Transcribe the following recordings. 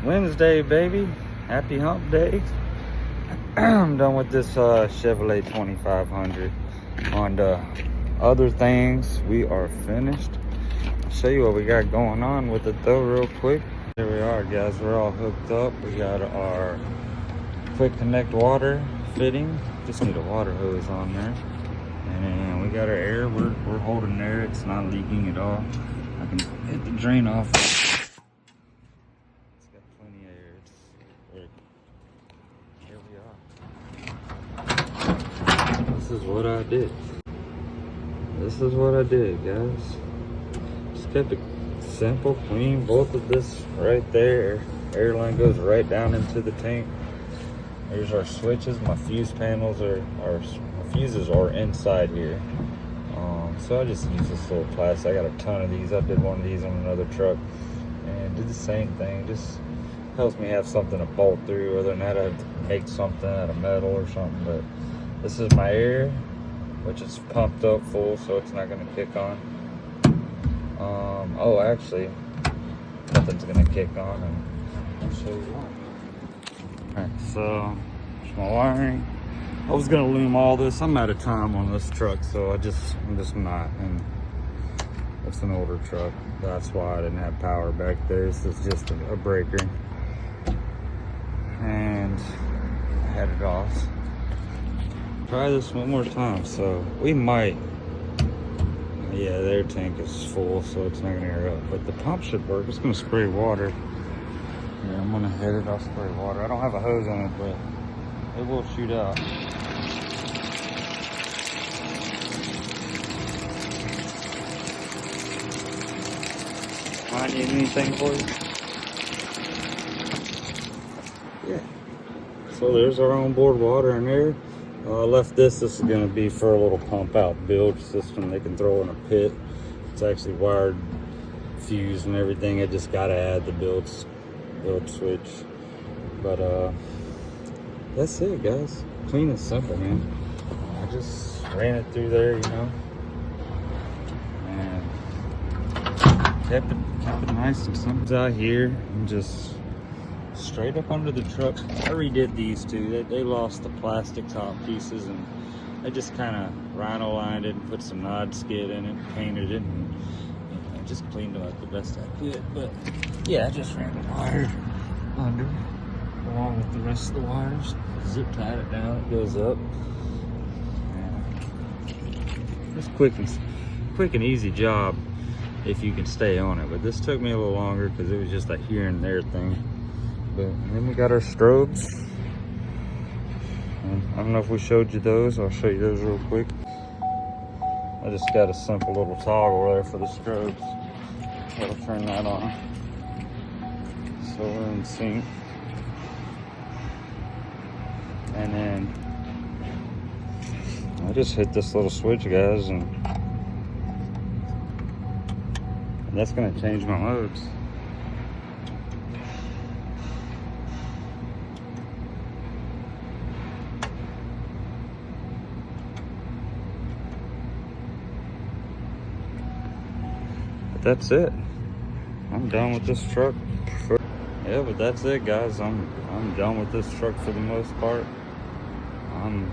Wednesday, baby. Happy hump day. I'm done with this Chevrolet 2500. On the other things, we are finished. I'll show you what we got going on with it though real quick. There we are, guys. We're all hooked up. We got our quick connect water fitting. Just need a water hose on there. And we got our air. We're holding there. It's not leaking at all. I can hit the drain off. Here we are. This is what I did. This is what I did, guys. Just kept it simple, clean. Both of this right there. Air line goes right down into the tank. Here's our switches. My fuse panels my fuses are inside here. So I just use this little plastic. I got a ton of these. I did one of these on another truck and did the same thing. Just helps me have something to bolt through. Other than that, I have to make something out of metal or something. But this is my air, which is pumped up full, so it's not gonna kick on. Oh, actually, nothing's gonna kick on, and I'll show you why. Alright, so there's my wiring. I was gonna loom all this. I'm out of time on this truck, so I'm just not. And it's an older truck. That's why I didn't have power back there. This is just a breaker. And I had it off. Try this one more time. So we might, yeah, their tank is full, so it's not gonna air up. But the pump should work. It's gonna spray water. Yeah, I'm gonna hit it. I'll spray water. I don't have a hose on it, but it will shoot out. I need anything for you? Yeah. So there's our onboard water in there. I left this. This is going to be for a little pump out bilge system they can throw in a pit. It's actually wired, fuse and everything. I just got to add the bilge switch. But that's it, guys. Clean and simple, man. I just ran it through there, you know, and kept it nice and simple. Out here and just straight up under the truck. I redid these two. They lost the plastic top pieces, and I just kind of rhino lined it and put some Nod skid in it, painted it, and I just cleaned it up the best I could. But yeah, I just ran the wire under along with the rest of the wires. Zip tied it down. It goes up. It's quick and easy job if you can stay on it. But this took me a little longer because it was just a here and there thing. But then we got our strobes. And I don't know if we showed you those. I'll show you those real quick. I just got a simple little toggle there for the strobes. That'll turn that on. So we're in sync. And then I just hit this little switch, guys, and that's gonna change my modes. But that's it. I'm done with this truck. Yeah, but that's it, guys. I'm done with this truck for the most part. I'm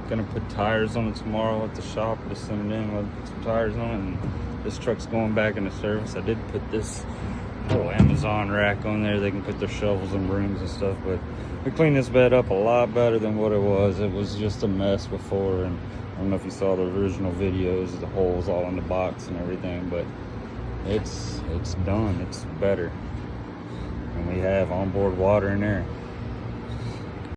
gonna put tires on it tomorrow at the shop. Just send it in, I'll put some tires on it, and this truck's going back into service. I did put this little Amazon rack on there. They can put their shovels and brooms and stuff, but we cleaned this bed up a lot better than what it was. It was just a mess before, and I don't know if you saw the original videos, the holes all in the box and everything, but it's done. It's better. And we have onboard water in there.